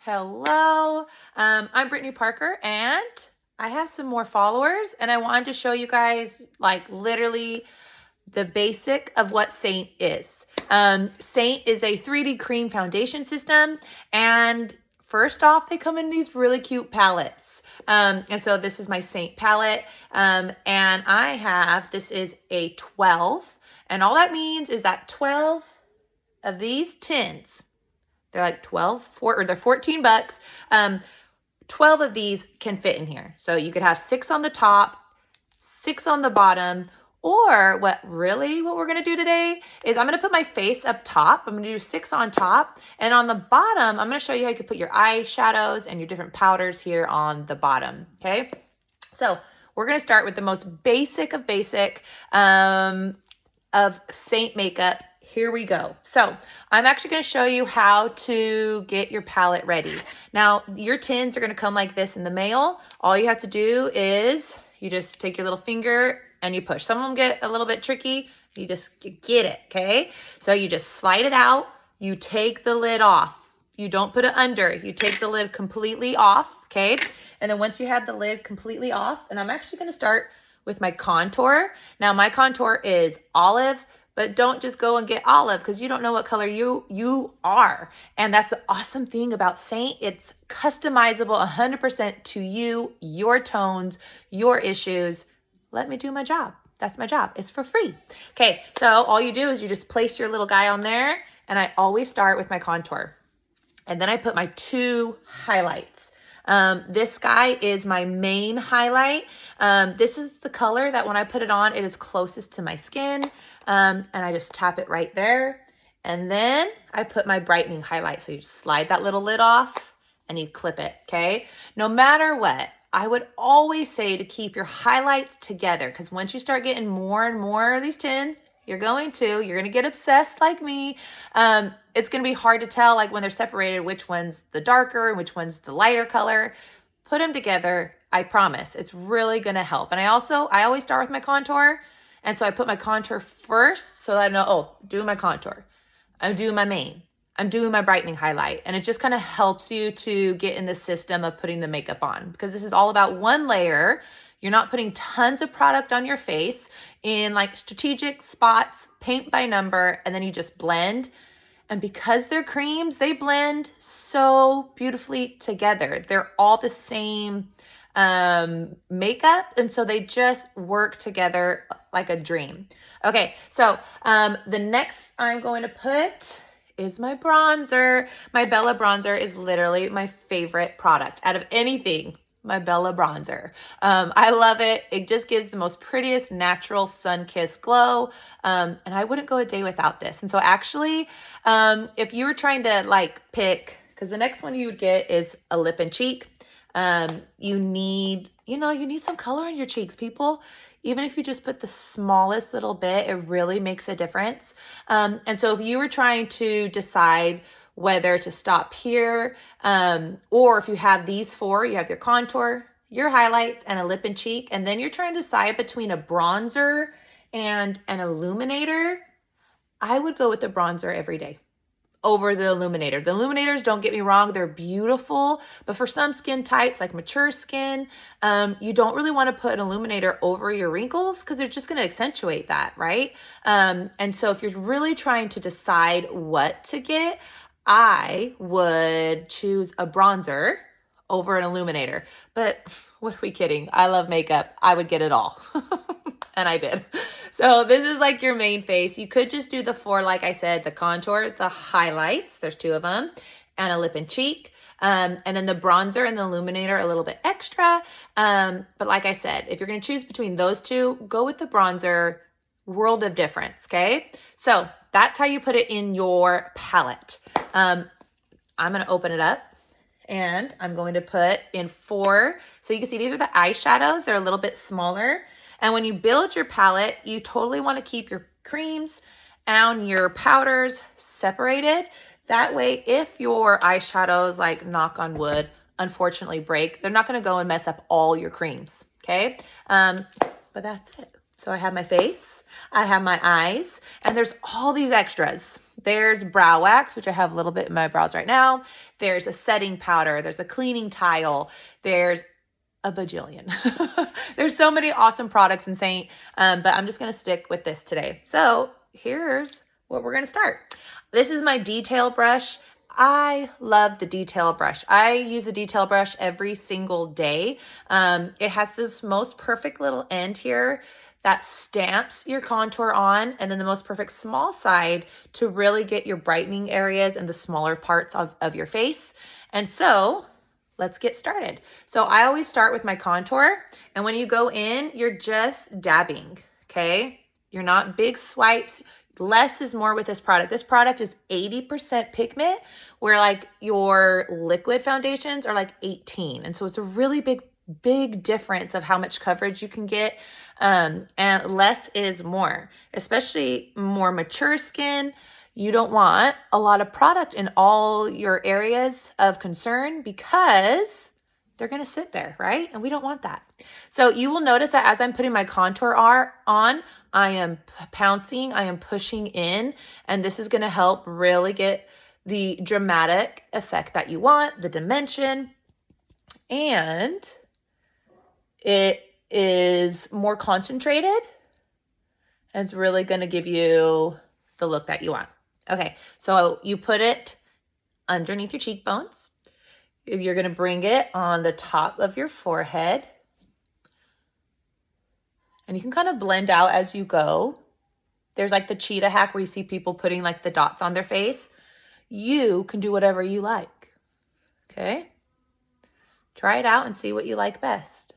Hello, I'm Brittany Parker and I have some more followers and I wanted to show you guys like literally the basic of what Seint is. Seint is a 3D cream foundation system, and first off, they come in these really cute palettes. And so this is my Seint palette, and this is a 12, and all that means is that 12 of these tins, they're like 14 bucks. 12 of these can fit in here. So you could have 6 on the top, 6 on the bottom, or what we're gonna do today is I'm gonna put my face up top. I'm gonna do 6 on top, and on the bottom, I'm gonna show you how you can put your eyeshadows and your different powders here on the bottom, okay? So we're gonna start with the most basic of basic of Seint makeup. Here we go. So I'm actually going to show you how to get your palette ready. Now, your tins are going to come like this in the mail. All you have to do is you just take your little finger and you push. Some of them get a little bit tricky. You just get it, okay? So you just slide it out. You take the lid off. You don't put it under. You take the lid completely off, okay? And then once you have the lid completely off, and I'm actually going to start with my contour. Now, my contour is olive, but don't just go and get olive because you don't know what color you are. And that's the awesome thing about Seint. It's customizable 100% to you, your tones, your issues. Let me do my job. That's my job. It's for free. Okay, so all you do is you just place your little guy on there, and I always start with my contour. And then I put my 2 highlights. This guy is my main highlight. This is the color that when I put it on, it is closest to my skin. And I just tap it right there. And then I put my brightening highlight. So you just slide that little lid off and you clip it, okay? No matter what, I would always say to keep your highlights together, because once you start getting more and more of these tins, you're going to get obsessed like me. It's going to be hard to tell, like when they're separated, which one's the darker and which one's the lighter color. Put them together. I promise it's really going to help. And I always start with my contour. And so I put my contour first so that I know, oh, doing my contour. I'm doing my main. I'm doing my brightening highlight. And it just kind of helps you to get in the system of putting the makeup on, because this is all about one layer. You're not putting tons of product on your face in like strategic spots, paint by number, and then you just blend. And because they're creams, they blend so beautifully together. They're all the same makeup, and so they just work together like a dream. Okay, so the next I'm going to put is my bronzer. My Bella bronzer is literally my favorite product out of anything. My Bella bronzer. I love it. It just gives the most prettiest natural sun-kissed glow. And I wouldn't go a day without this. And so actually, if you were trying to like pick, because the next one you would get is a Lip+Cheek. You need some color in your cheeks, people. Even if you just put the smallest little bit, it really makes a difference. And so if you were trying to decide whether to stop here, or if you have these 4, you have your contour, your highlights, and a Lip+Cheek, and then you're trying to decide between a bronzer and an illuminator, I would go with the bronzer every day over the illuminator. The illuminators, don't get me wrong, they're beautiful, but for some skin types, like mature skin, you don't really want to put an illuminator over your wrinkles because they're just going to accentuate that, right? And so if you're really trying to decide what to get, I would choose a bronzer over an illuminator. But what are we kidding? I love makeup. I would get it all. And I did. So this is like your main face. You could just do the 4, like I said, the contour, the highlights, there's 2 of them, and a Lip+Cheek. And then the bronzer and the illuminator a little bit extra. But like I said, if you're going to choose between those 2, go with the bronzer. World of difference, okay? So that's how you put it in your palette. I'm going to open it up, and I'm going to put in 4. So you can see these are the eyeshadows. They're a little bit smaller. And when you build your palette, you totally want to keep your creams and your powders separated. That way, if your eyeshadows, like knock on wood, unfortunately break, they're not going to go and mess up all your creams, okay? But that's it. So I have my face, I have my eyes, and there's all these extras. There's brow wax, which I have a little bit in my brows right now. There's a setting powder. There's a cleaning tile. There's a bajillion. There's so many awesome products in Seint, but I'm just going to stick with this today. So here's what we're going to start. This is my detail brush. I love the detail brush. I use a detail brush every single day. It has this most perfect little end here that stamps your contour on, and then the most perfect small side to really get your brightening areas and the smaller parts of your face. And so let's get started. So I always start with my contour, and when you go in, you're just dabbing, okay? You're not big swipes. Less is more with this product. This product is 80% pigment, where like your liquid foundations are like 18. And so it's a really big difference of how much coverage you can get. And less is more, especially more mature skin. You don't want a lot of product in all your areas of concern because they're going to sit there, right? And we don't want that. So you will notice that as I'm putting my contour on, I am pouncing, I am pushing in, and this is going to help really get the dramatic effect that you want, the dimension, and it is more concentrated, and it's really going to give you the look that you want. Okay, so you put it underneath your cheekbones. You're going to bring it on the top of your forehead. And you can kind of blend out as you go. There's like the cheetah hack where you see people putting like the dots on their face. You can do whatever you like. Okay? Try it out and see what you like best.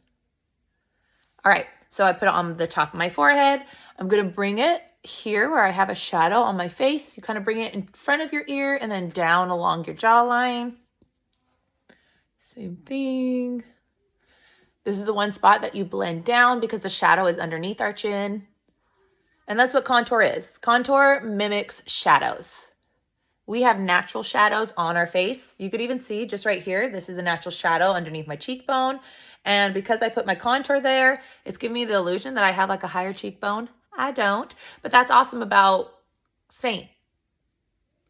All right, so I put it on the top of my forehead. I'm going to bring it here where I have a shadow on my face. You kind of bring it in front of your ear and then down along your jawline. Same thing. This is the one spot that you blend down because the shadow is underneath our chin. And that's what contour is. Contour mimics shadows. We have natural shadows on our face. You could even see just right here, this is a natural shadow underneath my cheekbone. And because I put my contour there, it's giving me the illusion that I have like a higher cheekbone. I don't, but that's awesome about Seint.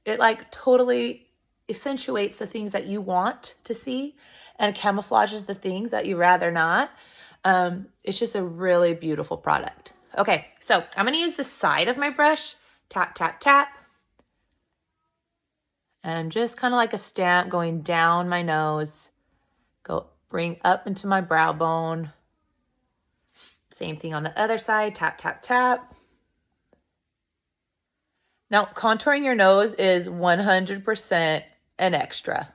It like totally accentuates the things that you want to see and camouflages the things that you rather not. It's just a really beautiful product. Okay, so I'm going to use the side of my brush, tap, tap, tap. And I'm just kind of like a stamp going down my nose, bring up into my brow bone. Same thing on the other side, tap, tap, tap. Now, contouring your nose is 100% an extra.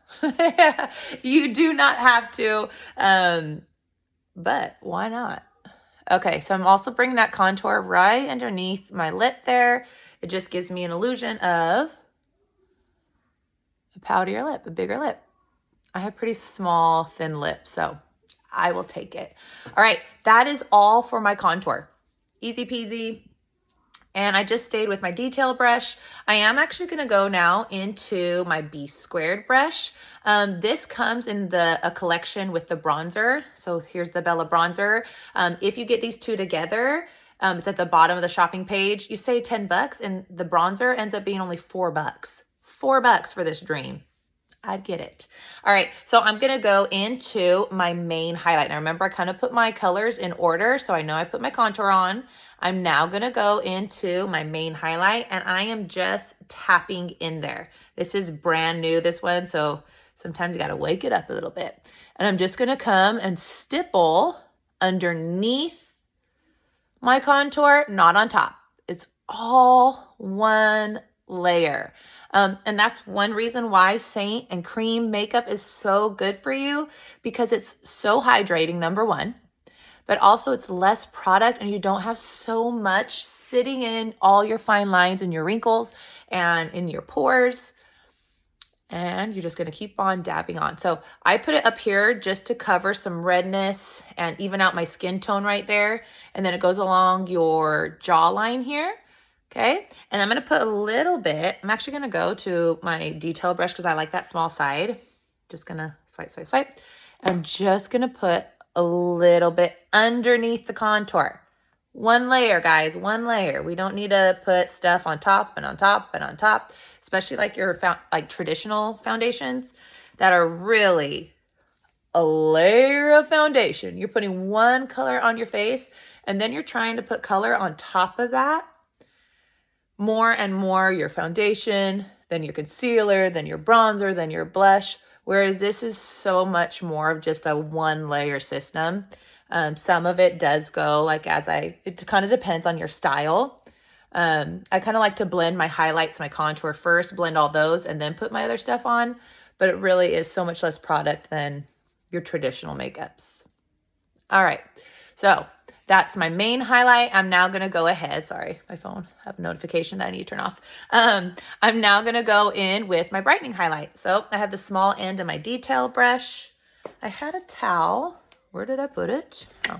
You do not have to, but why not? Okay, so I'm also bringing that contour right underneath my lip there. It just gives me an illusion of a poutier lip, a bigger lip. I have pretty small, thin lips, so I will take it. All right, that is all for my contour. Easy peasy. And I just stayed with my detail brush. I am actually going to go now into my B² brush. This comes in a collection with the bronzer. So here's the Bella bronzer. If you get these two together, it's at the bottom of the shopping page. You save 10 bucks and the bronzer ends up being only $4. $4 for this dream. I'd get it. All right, so I'm going to go into my main highlight. Now remember, I kind of put my colors in order, so I know I put my contour on. I'm now going to go into my main highlight, and I am just tapping in there. This is brand new, this one, so sometimes you got to wake it up a little bit. And I'm just going to come and stipple underneath my contour, not on top. It's all one layer. And that's one reason why Seint and cream makeup is so good for you, because it's so hydrating, number one, but also it's less product and you don't have so much sitting in all your fine lines and your wrinkles and in your pores. And you're just going to keep on dabbing on. So I put it up here just to cover some redness and even out my skin tone right there. And then it goes along your jawline here. Okay, and I'm going to put a little bit. I'm actually going to go to my detail brush because I like that small side. Just going to swipe, swipe, swipe. I'm just going to put a little bit underneath the contour. One layer, guys, one layer. We don't need to put stuff on top and on top and on top, especially like your traditional foundations that are really a layer of foundation. You're putting one color on your face and then you're trying to put color on top of that. More and more your foundation, then your concealer, then your bronzer, then your blush. Whereas this is so much more of just a one layer system. Some of it does go like it kind of depends on your style. I kind of like to blend my highlights, my contour first, blend all those, and then put my other stuff on. But it really is so much less product than your traditional makeups. All right, so that's my main highlight. I'm now gonna go ahead, sorry, my phone, I have a notification that I need to turn off. I'm now gonna go in with my brightening highlight. So I have the small end of my detail brush. I had a towel. Where did I put it? Oh,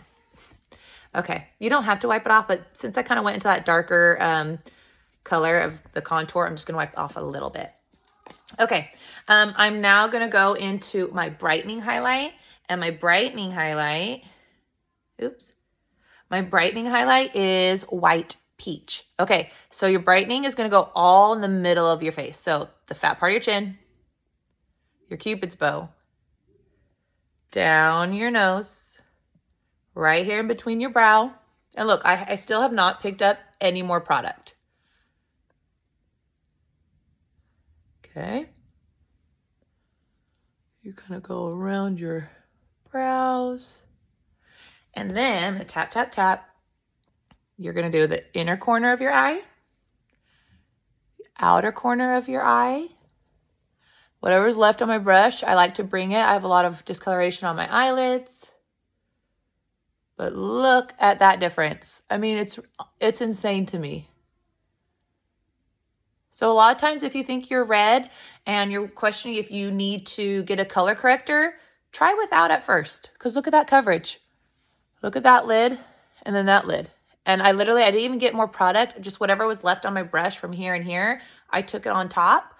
okay. You don't have to wipe it off, but since I kind of went into that darker color of the contour, I'm just gonna wipe off a little bit. Okay, I'm now gonna go into my brightening highlight, and my brightening highlight, my brightening highlight is white peach. Okay, so your brightening is gonna go all in the middle of your face. So the fat part of your chin, your Cupid's bow, down your nose, right here in between your brow. And look, I still have not picked up any more product. Okay. You kind of go around your brows. And then tap, tap, tap. You're going to do the inner corner of your eye, the outer corner of your eye. Whatever's left on my brush, I like to bring it. I have a lot of discoloration on my eyelids. But look at that difference. I mean, it's insane to me. So a lot of times if you think you're red and you're questioning if you need to get a color corrector, try without at first. Because look at that coverage. Look at that lid and then that lid. And I didn't even get more product. Just whatever was left on my brush from here and here, I took it on top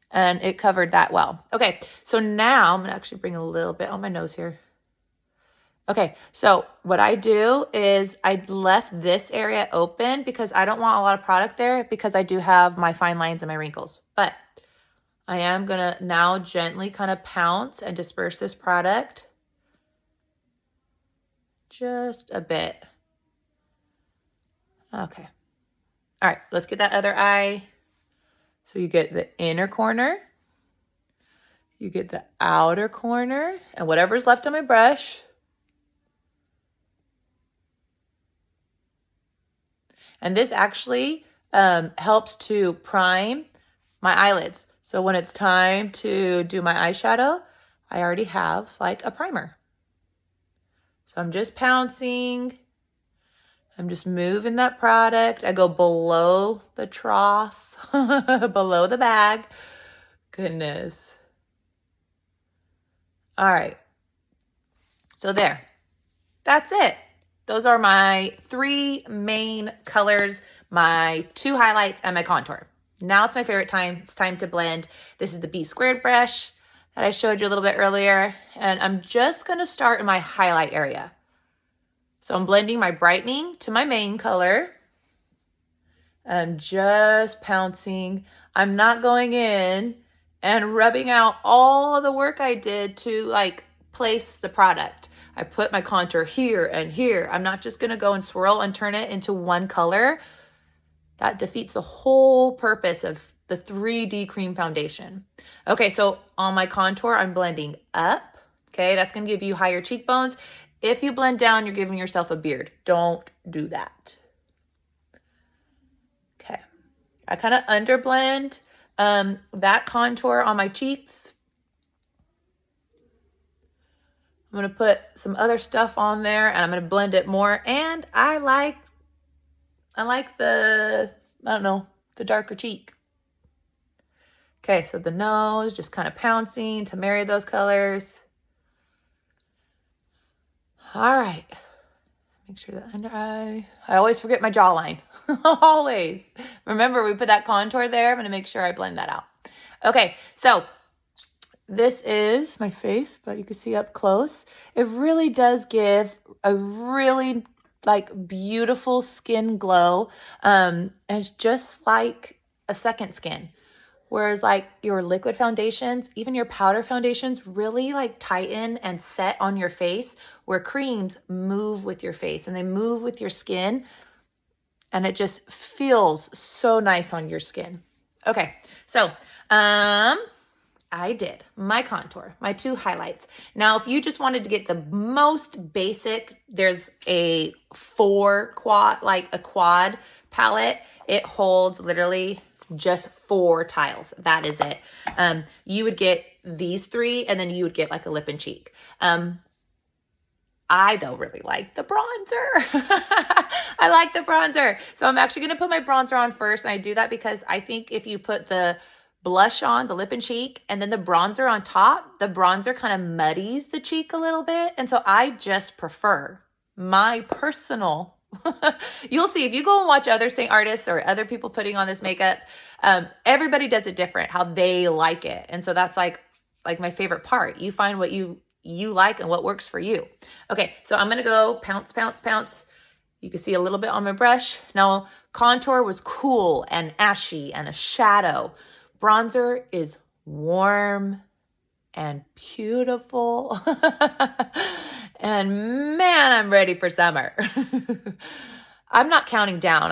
and it covered that well. Okay, so now I'm gonna actually bring a little bit on my nose here. Okay, so what I do is I left this area open because I don't want a lot of product there because I do have my fine lines and my wrinkles. But I am gonna now gently kind of pounce and disperse this product just a bit. Okay. All right, let's get that other eye. So you get the inner corner, you get the outer corner, and whatever's left on my brush. And this actually helps to prime my eyelids. So when it's time to do my eyeshadow, I already have like a primer. So I'm just pouncing. I'm just moving that product. I go below the trough, below the bag. Goodness. All right. So there. That's it. Those are my 3 main colors, my 2 highlights, and my contour. Now it's my favorite time. It's time to blend. This is the B² brush that I showed you a little bit earlier. And I'm just going to start in my highlight area. So I'm blending my brightening to my main color. I'm just pouncing. I'm not going in and rubbing out all the work I did to like place the product. I put my contour here and here. I'm not just gonna go and swirl and turn it into one color. That defeats the whole purpose of the 3D cream foundation. Okay, so on my contour, I'm blending up. Okay, that's gonna give you higher cheekbones. If you blend down, you're giving yourself a beard. Don't do that. Okay, I kind of underblend that contour on my cheeks. I'm going to put some other stuff on there and I'm going to blend it more. And I like the, I don't know, the darker cheek. Okay, so the nose, just kind of pouncing to marry those colors. All right. Make sure that under eye. I always forget my jawline. Always. Remember, we put that contour there. I'm going to make sure I blend that out. Okay, so this is my face, but you can see up close. It really does give a really like beautiful skin glow. It's just like a second skin. Whereas like your liquid foundations, even your powder foundations really like tighten and set on your face, where creams move with your face and they move with your skin, and it just feels so nice on your skin. Okay, so I did my contour, my 2 highlights. Now, if you just wanted to get the most basic, there's a 4 quad, like a quad palette. It holds literally just 4 tiles. That is it. You would get these 3, and then you would get like a lip and cheek. I, though, really like the bronzer. I like the bronzer. So I'm actually going to put my bronzer on first. And I do that because I think if you put the blush on, the lip and cheek, and then the bronzer on top, the bronzer kind of muddies the cheek a little bit. And so I just prefer my personal, you'll see if you go and watch other Saint artists or other people putting on this makeup, everybody does it different, how they like it. And so that's like my favorite part. You find what you like and what works for you. Okay, so I'm gonna go pounce, pounce, pounce. You can see a little bit on my brush. Now, contour was cool and ashy and a shadow. Bronzer is warm and beautiful. And man, I'm ready for summer. I'm not counting down.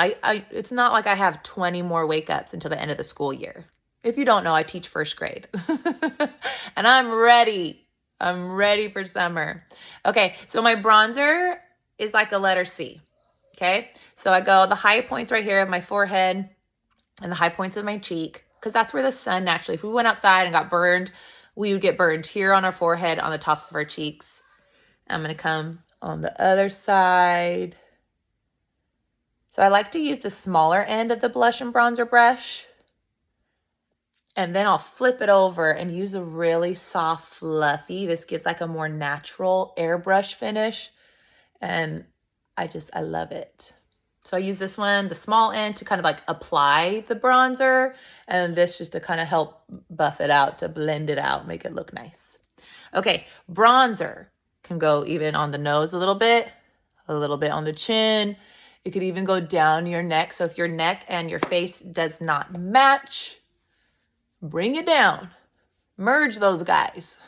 It's not like I have 20 more wake ups until the end of the school year. If you don't know, I teach first grade. And I'm ready. I'm ready for summer. Okay, so my bronzer is like a letter C. Okay, so I go the high points right here of my forehead and the high points of my cheek, because that's where the sun naturally, if we went outside and got burned, we would get burned here on our forehead, on the tops of our cheeks. I'm going to come on the other side. So I like to use the smaller end of the blush and bronzer brush. And then I'll flip it over and use a really soft, fluffy. This gives like a more natural airbrush finish. And I love it. So I use this one, the small end, to kind of like apply the bronzer. And this just to kind of help buff it out, to blend it out, make it look nice. Okay, bronzer can go even on the nose a little bit on the chin. It could even go down your neck. So if your neck and your face does not match, bring it down. Merge those guys.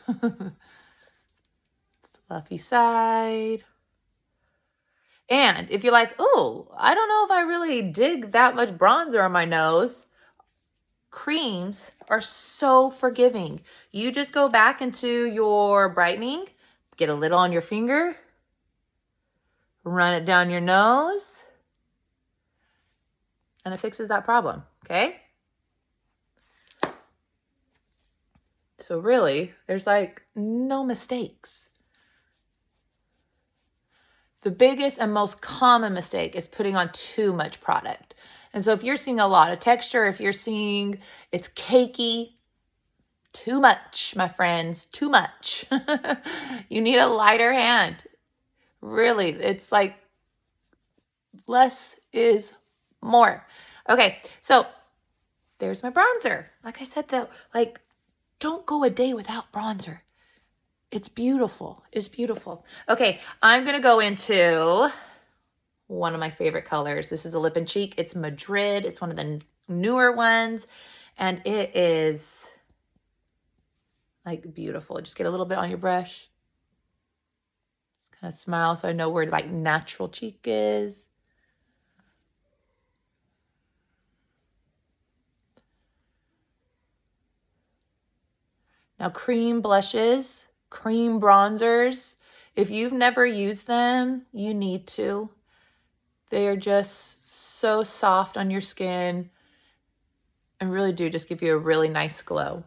Fluffy side. And if you're like, oh, I don't know if I really dig that much bronzer on my nose, creams are so forgiving. You just go back into your brightening, get a little on your finger, run it down your nose, and it fixes that problem, okay? So really, there's like no mistakes. The biggest and most common mistake is putting on too much product. And so if you're seeing a lot of texture, if you're seeing it's cakey, too much, my friends, too much. You need a lighter hand. Really, it's like less is more. Okay, so there's my bronzer. Like I said, though, like, don't go a day without bronzer. It's beautiful. It's beautiful. Okay, I'm going to go into one of my favorite colors. This is a lip and cheek. It's Madrid. It's one of the newer ones. And it is like beautiful. Just get a little bit on your brush. Just kind of smile so I know where like natural cheek is. Now, cream blushes, cream bronzers, if you've never used them, you need to. They are just so soft on your skin and really do just give you a really nice glow.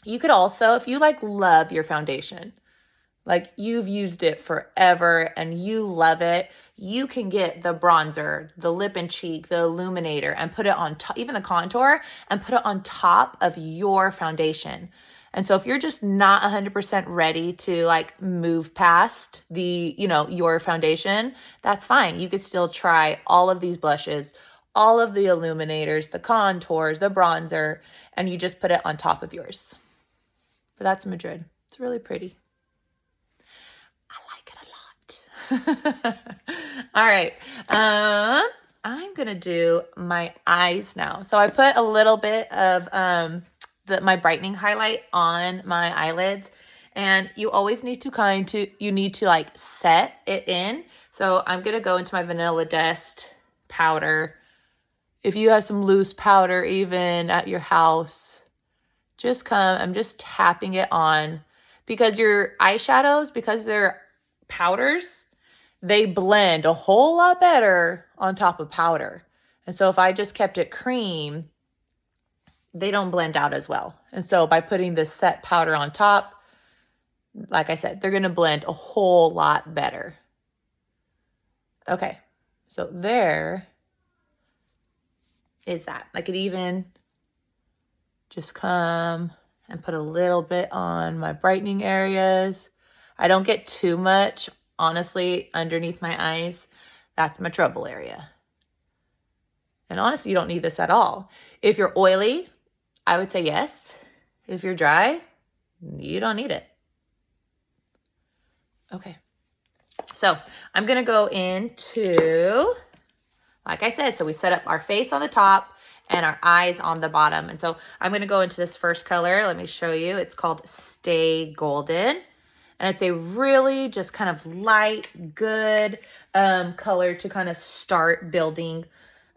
You could also, if you like love your foundation, like you've used it forever and you love it, you can get the bronzer, the lip and cheek, the illuminator, and put it on top, even the contour, and put it on top of your foundation. And so if you're just not 100% ready to like move past the, your foundation, that's fine. You could still try all of these blushes, all of the illuminators, the contours, the bronzer, and you just put it on top of yours. But that's Madrid. It's really pretty. I like it a lot. All right. I'm going to do my eyes now. So I put a little bit of my brightening highlight on my eyelids. And you always need to you need to like set it in. So I'm going to go into my Vanilla Dust powder. If you have some loose powder even at your house, I'm just tapping it on, because your eyeshadows, because they're powders, they blend a whole lot better on top of powder. And so if I just kept it cream, they don't blend out as well. And so by putting this set powder on top, like I said, they're going to blend a whole lot better. Okay, so there is that. I could even just come and put a little bit on my brightening areas. I don't get too much, honestly, underneath my eyes. That's my trouble area. And honestly, you don't need this at all. If you're oily, I would say yes. If you're dry, you don't need it. Okay. So I'm going to go into, like I said, so we set up our face on the top and our eyes on the bottom. And so I'm going to go into this first color. Let me show you. It's called Stay Golden. And it's a really just kind of light, good color to kind of start building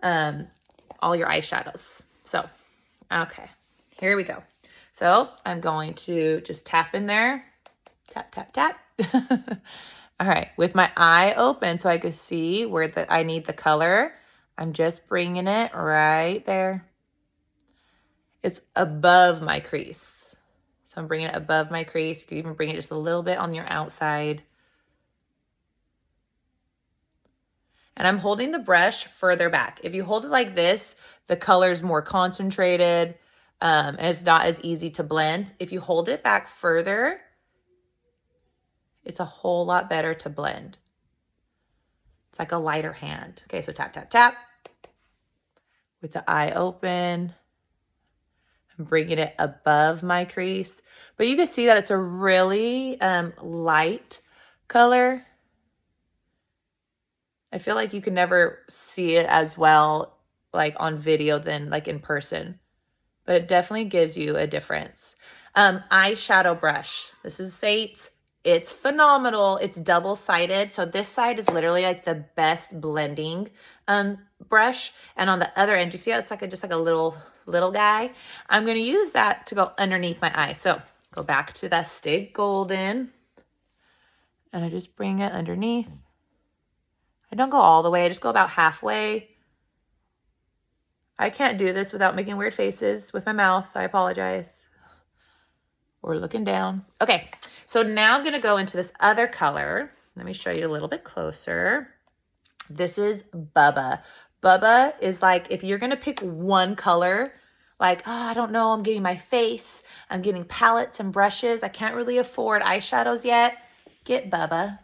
all your eyeshadows. So, okay, here we go. So I'm going to just tap in there. Tap, tap, tap. All right, with my eye open so I can see where I need the color, I'm just bringing it right there. It's above my crease. So I'm bringing it above my crease. You can even bring it just a little bit on your outside. And I'm holding the brush further back. If you hold it like this, the color's more concentrated. And it's not as easy to blend. If you hold it back further, it's a whole lot better to blend. It's like a lighter hand. Okay, so tap, tap, tap. With the eye open. I'm bringing it above my crease. But you can see that it's a really light color. I feel like you can never see it as well like on video than like in person. But it definitely gives you a difference. Eyeshadow brush. This is Seint's. It's phenomenal. It's double-sided. So this side is literally like the best blending brush. And on the other end, you see how it's like just like a little guy? I'm going to use that to go underneath my eye. So go back to that Stay Golden. And I just bring it underneath. I don't go all the way. I just go about halfway. I can't do this without making weird faces with my mouth. I apologize. Or looking down. Okay, so now I'm going to go into this other color. Let me show you a little bit closer. This is Bubba. Bubba is like, if you're going to pick one color, like, oh, I don't know, I'm getting my face, I'm getting palettes and brushes, I can't really afford eyeshadows yet, get Bubba.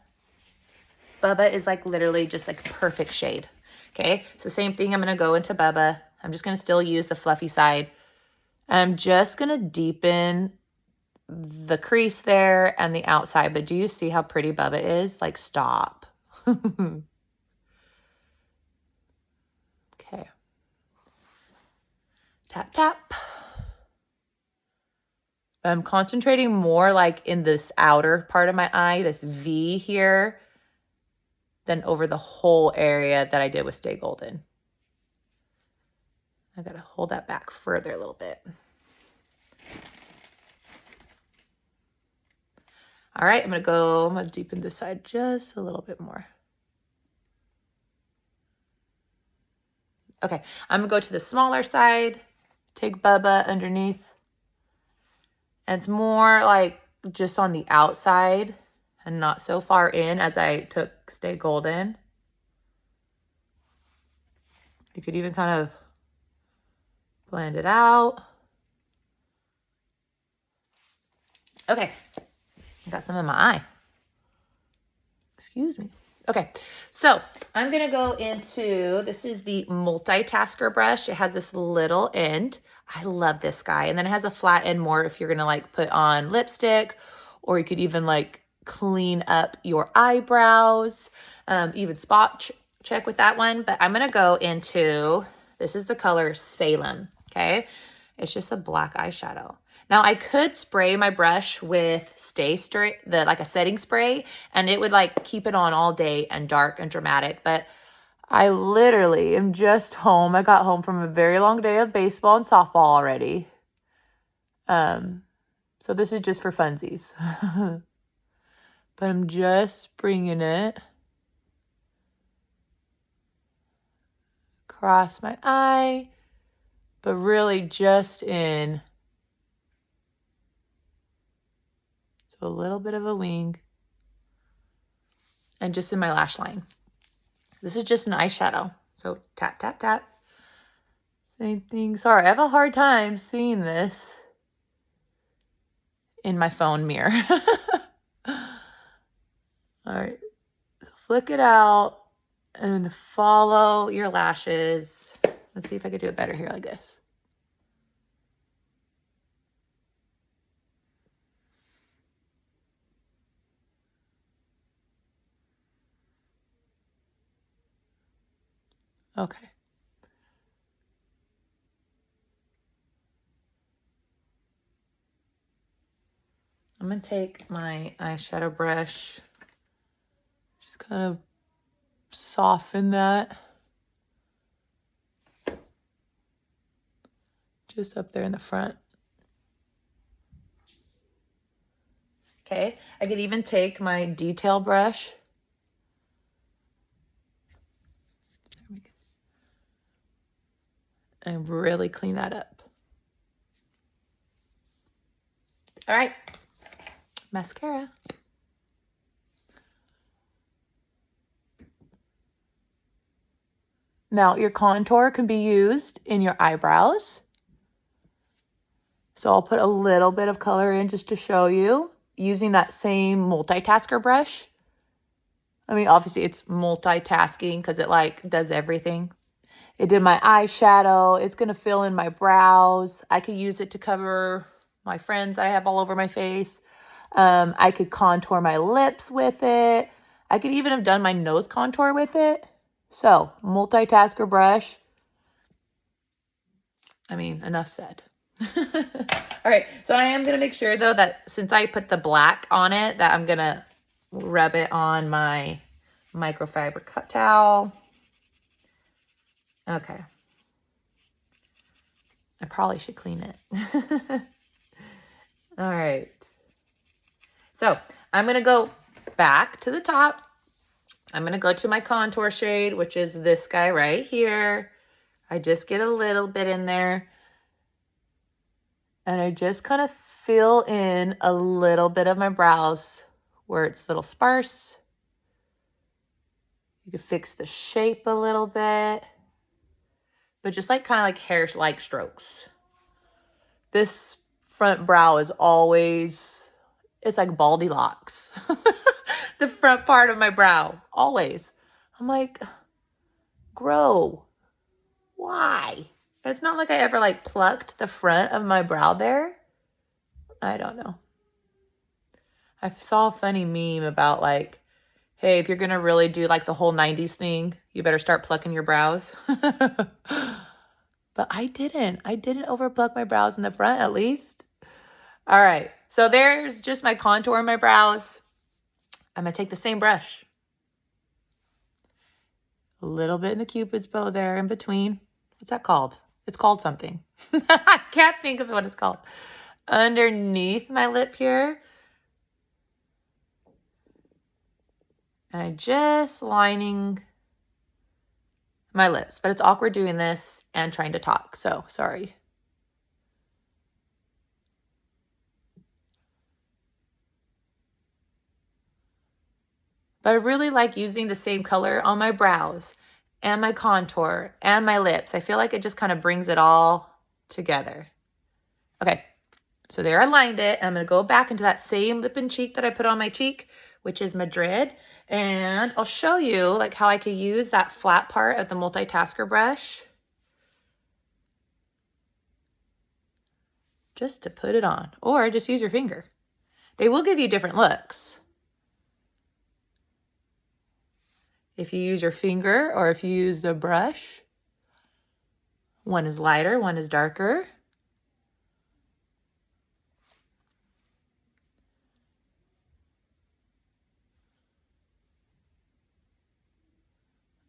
Bubba is like literally just like perfect shade. Okay, so same thing, I'm going to go into Bubba. I'm just going to still use the fluffy side. I'm just going to deepen the crease there and the outside. But do you see how pretty Bubba is? Like, stop. Okay. Tap, tap. I'm concentrating more like in this outer part of my eye, this V here, than over the whole area that I did with Stay Golden. I gotta hold that back further a little bit. All right, I'm gonna deepen this side just a little bit more. Okay, I'm gonna go to the smaller side, take Bubba underneath. And it's more like just on the outside and not so far in as I took Stay Golden. You could even kind of blend it out. Okay. I got some in my eye. Excuse me. Okay, so I'm going to go into, this is the multitasker brush. It has this little end. I love this guy. And then it has a flat end more if you're going to like put on lipstick, or you could even like clean up your eyebrows, even spot check with that one, but I'm going to go into, this is the color Salem, okay? It's just a black eyeshadow. Now I could spray my brush with like a setting spray, and it would like keep it on all day and dark and dramatic, but I literally am just home. I got home from a very long day of baseball and softball already. So this is just for funsies. But I'm just bringing it across my eye, but really just in. So a little bit of a wing. And just in my lash line. This is just an eyeshadow. So tap, tap, tap. Same thing. Sorry, I have a hard time seeing this in my phone mirror. All right. So flick it out and follow your lashes. Let's see if I could do it better here like this. Okay. I'm going to take my eyeshadow brush, just kind of soften that. Just up there in the front. Okay, I could even take my detail brush. And really clean that up. All right, mascara. Now, your contour can be used in your eyebrows. So I'll put a little bit of color in just to show you, using that same multitasker brush. I mean, obviously it's multitasking because it like does everything. It did my eyeshadow. It's going to fill in my brows. I could use it to cover my friends that I have all over my face. I could contour my lips with it. I could even have done my nose contour with it. So, multitasker brush. I mean, enough said. All right, so I am going to make sure, though, that since I put the black on it, that I'm going to rub it on my microfiber cut towel. Okay. I probably should clean it. All right. So I'm going to go back to the top. I'm going to go to my contour shade, which is this guy right here. I just get a little bit in there. And I just kind of fill in a little bit of my brows where it's a little sparse. You can fix the shape a little bit. But just like kind of like hair-like strokes. This front brow is always, it's like baldy locks. The front part of my brow, always. I'm like, grow. Why? It's not like I ever like plucked the front of my brow there. I don't know. I saw a funny meme about like, hey, if you're going to really do like the whole 90s thing, you better start plucking your brows. But I didn't. I didn't overpluck my brows in the front, at least. All right. So there's just my contour in my brows. I'm going to take the same brush. A little bit in the Cupid's bow there in between. What's that called? It's called something. I can't think of what it's called. Underneath my lip here. And I'm just lining my lips. But it's awkward doing this and trying to talk. So, sorry. But I really like using the same color on my brows and my contour and my lips. I feel like it just kind of brings it all together. Okay, so there I lined it. I'm going to go back into that same lip and cheek that I put on my cheek, which is Madrid. And I'll show you like how I could use that flat part of the multitasker brush just to put it on, or just use your finger. They will give you different looks. if you use your finger or if you use the brush. One is lighter, one is darker.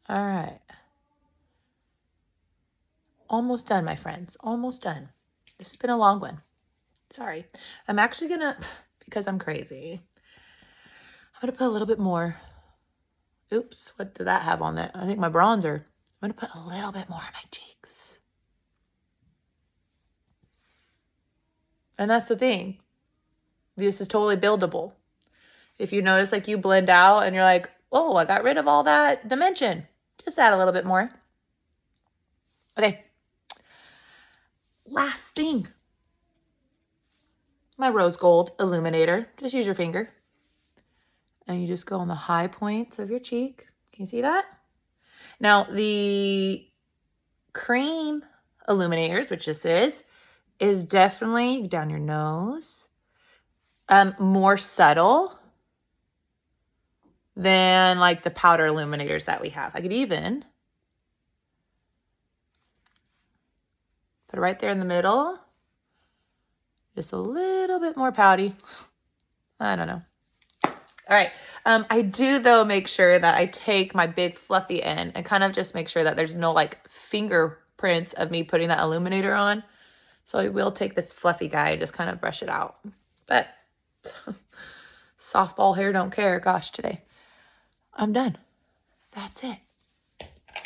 All right. Almost done, my friends. Almost done. This has been a long one. Sorry. I'm actually gonna, because I'm crazy, I'm gonna put a little bit more. Oops, what did that have on there? I think my bronzer. I'm gonna put a little bit more on my cheeks. And that's the thing. This is totally buildable. If you notice like you blend out and you're like, oh, I got rid of all that dimension. Just add a little bit more. Okay. Last thing. My rose gold illuminator. Just use your finger. And you just go on the high points of your cheek. Can you see that? Now, the cream illuminators, which this is definitely down your nose, more subtle than like the powder illuminators that we have. I could even put it right there in the middle. Just a little bit more pouty. I don't know. All right. I do, though, make sure that I take my big fluffy end and kind of just make sure that there's no like fingerprints of me putting that illuminator on. So I will take this fluffy guy and just kind of brush it out. But softball hair don't care. Gosh, today. I'm done. That's it.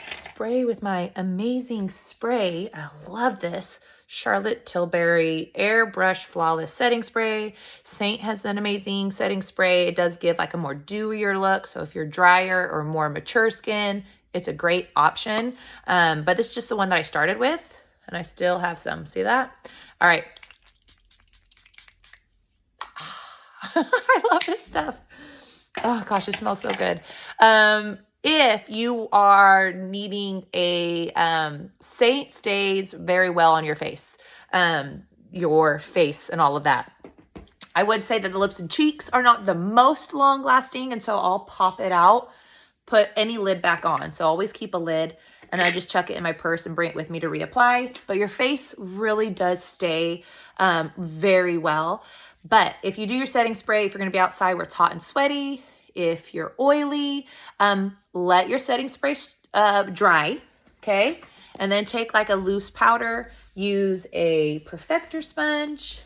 Spray with my amazing spray. I love this. Charlotte Tilbury Airbrush Flawless Setting Spray. Seint has an amazing setting spray. It does give like a more dewier look. So if you're drier or more mature skin, it's a great option. But this is just the one that I started with. And I still have some. See that? All right. I love this stuff. Oh gosh, it smells so good. If you are needing a Seint stays very well on your face and all of that. I would say that the lips and cheeks are not the most long lasting, and so I'll pop it out, put any lid back on. So always keep a lid, and I just chuck it in my purse and bring it with me to reapply. But your face really does stay very well. But if you do your setting spray, if you're going to be outside where it's hot and sweaty, if you're oily, let your setting spray dry, okay? And then take like a loose powder, use a perfector sponge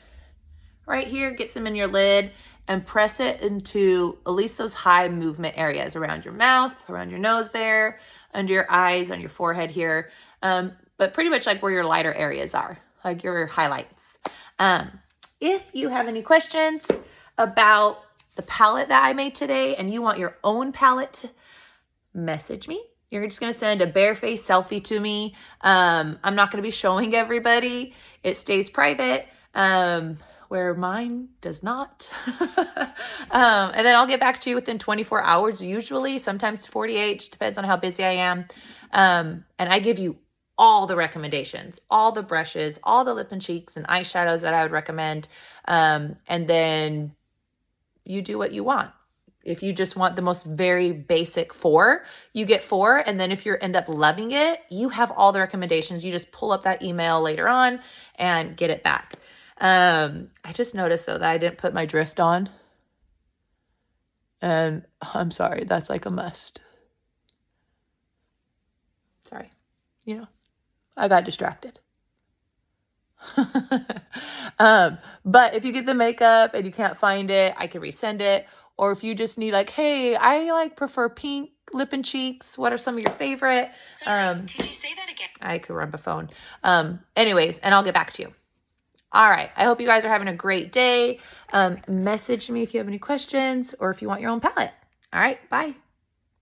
right here, get some in your lid, and press it into at least those high movement areas around your mouth, around your nose there, under your eyes, on your forehead here, but pretty much like where your lighter areas are, like your highlights. If you have any questions about the palette that I made today and you want your own palette, message me. You're just going to send a bare face selfie to me. I'm not going to be showing everybody. It stays private, where mine does not. And then I'll get back to you within 24 hours, usually, sometimes 48, just depends on how busy I am. And I give you all the recommendations, all the brushes, all the lip and cheeks and eyeshadows that I would recommend. And then you do what you want. If you just want the most very basic 4, you get 4. And then if you end up loving it, you have all the recommendations. You just pull up that email later on and get it back. I just noticed though that I didn't put my drift on. And I'm sorry, that's like a must. Sorry. You know, I got distracted. But if you get the makeup and you can't find it, I can resend it. Or if you just need like, hey, I like prefer pink lip and cheeks. What are some of your favorite? Sorry, could you say that again? I could run the phone. Anyways, and I'll get back to you. All right. I hope you guys are having a great day. Message me if you have any questions or if you want your own palette. All right. Bye.